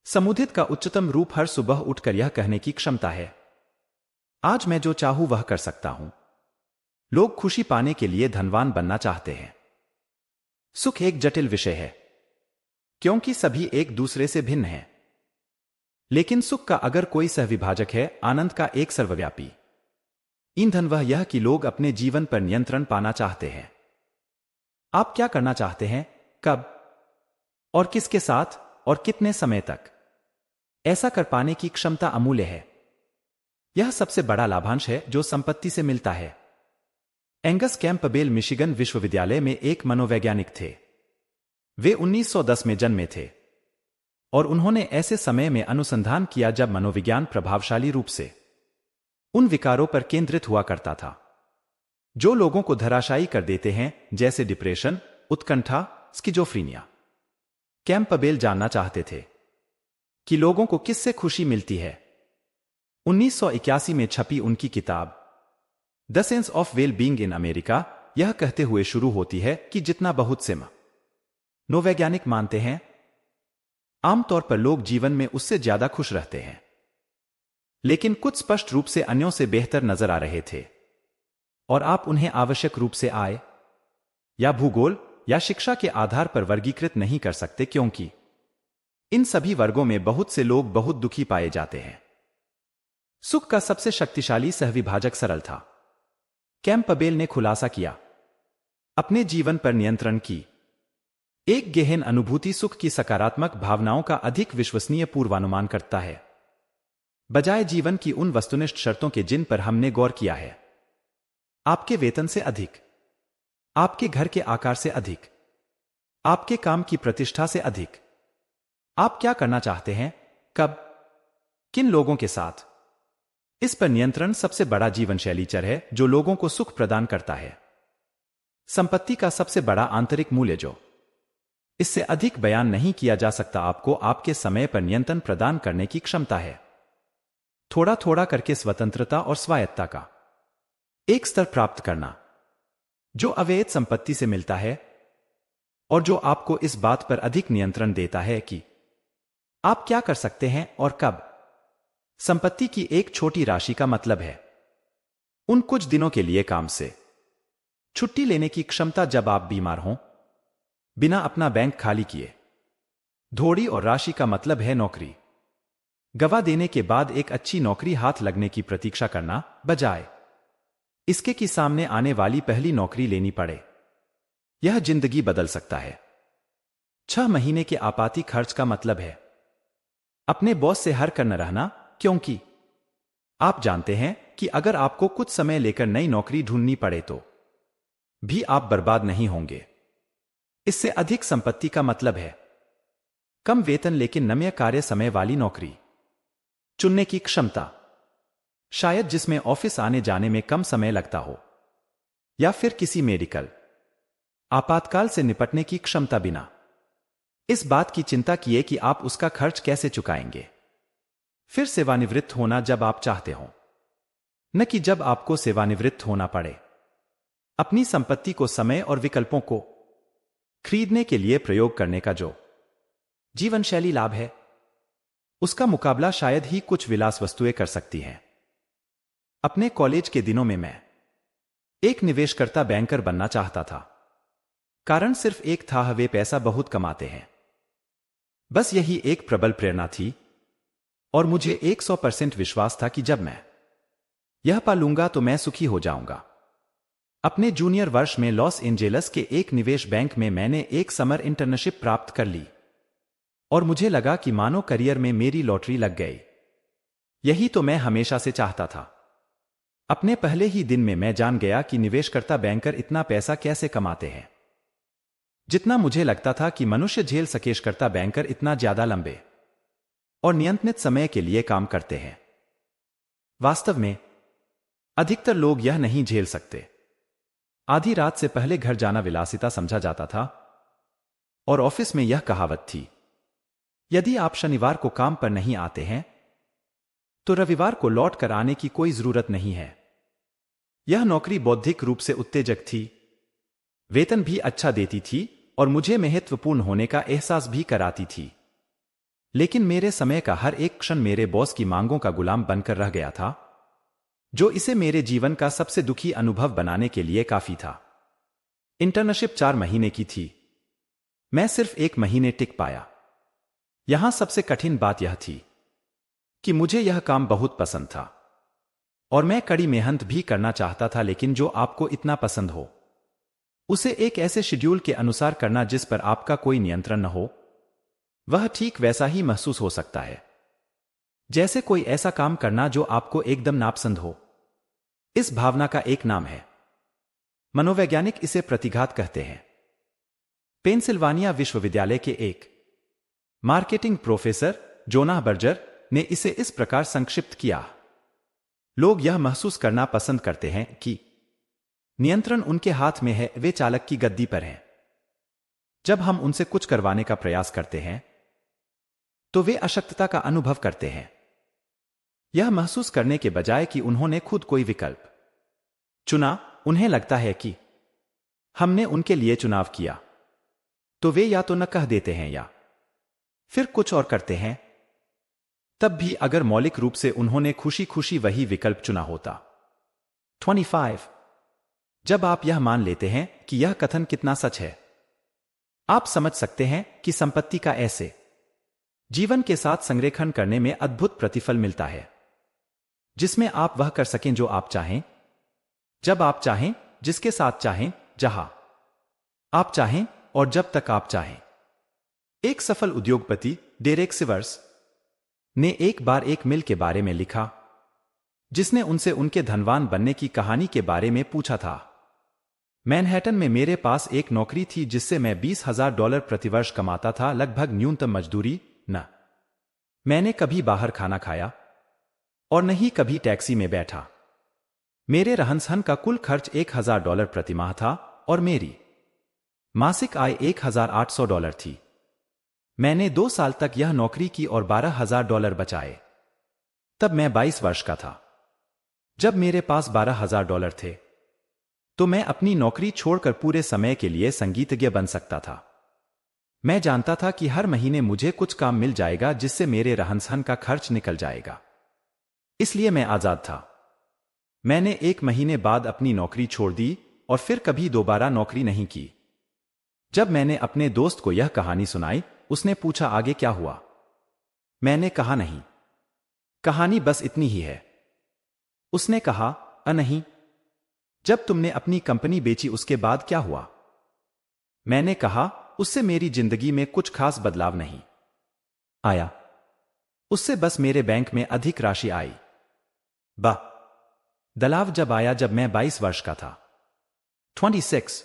समुदित का उच्चतम रूप हर सुबह उठकर यह कहने की क्षमता है, आज मैं जो चाहूं वह कर सकता हूं। लोग खुशी पाने के लिए धनवान बनना चाहते हैं। सुख एक जटिल विषय है, क्योंकि सभी एक दूसरे से भिन्न हैं। लेकिन सुख का अगर कोई सहविभाजक है, आनंद का एक सर्वव्यापी ईंधन, वह यह कि लोग अपने जीवन पर नियंत्रण पाना चाहते हैं। आप क्या करना चाहते हैं, कब और किसके साथ और कितने समय तक, ऐसा कर पाने की क्षमता अमूल्य है। यह सबसे बड़ा लाभांश है जो संपत्ति से मिलता है। एंगस कैंपबेल मिशिगन विश्वविद्यालय में एक मनोवैज्ञानिक थे। वे 1910 में जन्मे थे और उन्होंने ऐसे समय में अनुसंधान किया जब मनोविज्ञान प्रभावशाली रूप से उन विकारों पर केंद्रित हुआ करता था जो लोगों को धराशायी कर देते हैं, जैसे डिप्रेशन, उत्कंठा, स्किज़ोफ्रीनिया। कैंपबेल जानना चाहते थे कि लोगों को किससे खुशी मिलती है। 1981 में छपी उनकी किताब the sense of well being in America यह कहते हुए शुरू होती है कि जितना बहुत से मनोवैज्ञानिक मानते हैं, आमतौर पर लोग जीवन में उससे ज्यादा खुश रहते हैं। लेकिन कुछ स्पष्ट रूप से अन्यों से बेहतर नजर आ रहे थे और आप उन्हें आवश्यक रूप से आय या भूगोल या शिक्षा के आधार पर वर्गीकृत नहीं कर सकते, क्योंकि इन सभी वर्गों में बहुत से लोग बहुत दुखी पाए जाते हैं। सुख का सबसे शक्तिशाली सहविभाजक सरल था। कैंपबेल ने खुलासा किया, अपने जीवन पर नियंत्रण की एक गहन अनुभूति सुख की सकारात्मक भावनाओं का अधिक विश्वसनीय पूर्वानुमान करता है, बजाय जीवन की उन वस्तुनिष्ठ शर्तों के जिन पर हमने गौर किया है। आपके वेतन से अधिक, आपके घर के आकार से अधिक, आपके काम की प्रतिष्ठा से अधिक। आप क्या करना चाहते हैं, कब, किन लोगों के साथ, इस पर नियंत्रण सबसे बड़ा जीवनशैली चर है जो लोगों को सुख प्रदान करता है। संपत्ति का सबसे बड़ा आंतरिक मूल्य जो इससे अधिक बयान नहीं किया जा सकता, आपको आपके समय पर नियंत्रण प्रदान करने की क्षमता है। थोड़ा थोड़ा करके स्वतंत्रता और स्वायत्ता का एक स्तर प्राप्त करना जो अवैध संपत्ति से मिलता है और जो आपको इस बात पर अधिक नियंत्रण देता है कि आप क्या कर सकते हैं और कब। संपत्ति की एक छोटी राशि का मतलब है उन कुछ दिनों के लिए काम से छुट्टी लेने की क्षमता जब आप बीमार हों, बिना अपना बैंक खाली किए। थोड़ी और राशि का मतलब है नौकरी गवा देने के बाद एक अच्छी नौकरी हाथ लगने की प्रतीक्षा करना, बजाय इसके कि सामने आने वाली पहली नौकरी लेनी पड़े। यह जिंदगी बदल सकता है। 6 महीने के आपाती खर्च का मतलब है अपने बॉस से हर कर न रहना, क्योंकि आप जानते हैं कि अगर आपको कुछ समय लेकर नई नौकरी ढूंढनी पड़े तो भी आप बर्बाद नहीं होंगे। इससे अधिक संपत्ति का मतलब है कम वेतन लेकिन नम्य कार्य समय वाली नौकरी चुनने की क्षमता, शायद जिसमें ऑफिस आने जाने में कम समय लगता हो, या फिर किसी मेडिकल आपातकाल से निपटने की क्षमता बिना इस बात की चिंता किए कि आप उसका खर्च कैसे चुकाएंगे। फिर सेवानिवृत्त होना जब आप चाहते हो, न कि जब आपको सेवानिवृत्त होना पड़े। अपनी संपत्ति को समय और विकल्पों को खरीदने के लिए प्रयोग करने का जो जीवन शैली लाभ है, उसका मुकाबला शायद ही कुछ विलास वस्तुएं कर सकती हैं। अपने कॉलेज के दिनों में मैं एक निवेशकर्ता बैंकर बनना चाहता था। कारण सिर्फ एक था, वे पैसा बहुत कमाते हैं। बस यही एक प्रबल प्रेरणा थी और मुझे 100% विश्वास था कि जब मैं यह पा लूंगा तो मैं सुखी हो जाऊंगा। अपने जूनियर वर्ष में लॉस एंजेलस के एक निवेश बैंक में मैंने एक समर इंटर्नशिप प्राप्त कर ली और मुझे लगा कि मानो करियर में मेरी लॉटरी लग गई। यही तो मैं हमेशा से चाहता था। अपने पहले ही दिन में मैं जान गया कि निवेशकर्ता बैंकर इतना पैसा कैसे कमाते हैं जितना मुझे लगता था कि मनुष्य झेल सकेशकर्ता बैंकर इतना ज्यादा लंबे और नियंत्रित समय के लिए काम करते हैं। वास्तव में अधिकतर लोग यह नहीं झेल सकते। आधी रात से पहले घर जाना विलासिता समझा जाता था और ऑफिस में यह कहावत थी, यदि आप शनिवार को काम पर नहीं आते हैं तो रविवार को लौट कर आने की कोई जरूरत नहीं है। यह नौकरी बौद्धिक रूप से उत्तेजक थी, वेतन भी अच्छा देती थी और मुझे महत्वपूर्ण होने का एहसास भी कराती थी। लेकिन मेरे समय का हर एक क्षण मेरे बॉस की मांगों का गुलाम बनकर रह गया था, जो इसे मेरे जीवन का सबसे दुखी अनुभव बनाने के लिए काफी था। इंटर्नशिप 4 महीने की थी। मैं सिर्फ 1 महीने टिक पाया। यहां सबसे कठिन बात यह थी कि मुझे यह काम बहुत पसंद था और मैं कड़ी मेहनत भी करना चाहता था, लेकिन जो आपको इतना पसंद हो उसे एक ऐसे शेड्यूल के अनुसार करना जिस पर आपका कोई नियंत्रण न हो, वह ठीक वैसा ही महसूस हो सकता है जैसे कोई ऐसा काम करना जो आपको एकदम नापसंद हो। इस भावना का एक नाम है, मनोवैज्ञानिक इसे प्रतिघात कहते हैं। पेंसिल्वानिया विश्वविद्यालय के एक मार्केटिंग प्रोफेसर जोनाह बर्जर ने इसे इस प्रकार संक्षिप्त किया: लोग यह महसूस करना पसंद करते हैं कि नियंत्रण उनके हाथ में है, वे चालक की गद्दी पर हैं। जब हम उनसे कुछ करवाने का प्रयास करते हैं तो वे अशक्तता का अनुभव करते हैं, यह महसूस करने के बजाय कि उन्होंने खुद कोई विकल्प चुना। उन्हें लगता है कि हमने उनके लिए चुनाव किया, तो वे या तो न कह देते हैं या फिर कुछ और करते हैं, तब भी अगर मौलिक रूप से उन्होंने खुशी खुशी वही विकल्प चुना होता। 25 जब आप यह मान लेते हैं कि यह कथन कितना सच है, आप समझ सकते हैं कि संपत्ति का ऐसे जीवन के साथ संरेखण करने में अद्भुत प्रतिफल मिलता है, जिसमें आप वह कर सकें जो आप चाहें, जब आप चाहें, जिसके साथ चाहें, जहां आप चाहें और जब तक आप चाहें। एक सफल उद्योगपति डेरेक सिवर्स ने एक बार एक मिल के बारे में लिखा जिसने उनसे उनके धनवान बनने की कहानी के बारे में पूछा था। मैनहट्टन में मेरे पास एक नौकरी थी जिससे मैं $20,000 प्रतिवर्ष कमाता था, लगभग न्यूनतम मजदूरी। न मैंने कभी बाहर खाना खाया और न ही कभी टैक्सी में बैठा। मेरे रहन सहन का कुल खर्च $1,000 प्रति माह था और मेरी मासिक आय $1,800 थी। मैंने 2 साल तक यह नौकरी की और $12,000 बचाए। तब मैं 22 वर्ष का था। जब मेरे पास $12,000 थे तो मैं अपनी नौकरी छोड़कर पूरे समय के लिए संगीतज्ञ बन सकता था। मैं जानता था कि हर महीने मुझे कुछ काम मिल जाएगा जिससे मेरे रहन सहन का खर्च निकल जाएगा, इसलिए मैं आजाद था। मैंने 1 महीने बाद अपनी नौकरी छोड़ दी और फिर कभी दोबारा नौकरी नहीं की। जब मैंने अपने दोस्त को यह कहानी सुनाई, उसने पूछा आगे क्या हुआ। मैंने कहा नहीं, कहानी बस इतनी ही है। उसने कहा नहीं, जब तुमने अपनी कंपनी बेची उसके बाद क्या हुआ। मैंने कहा उससे मेरी जिंदगी में कुछ खास बदलाव नहीं आया, उससे बस मेरे बैंक में अधिक राशि आई। बदलाव जब आया जब मैं 22 वर्ष का था। 26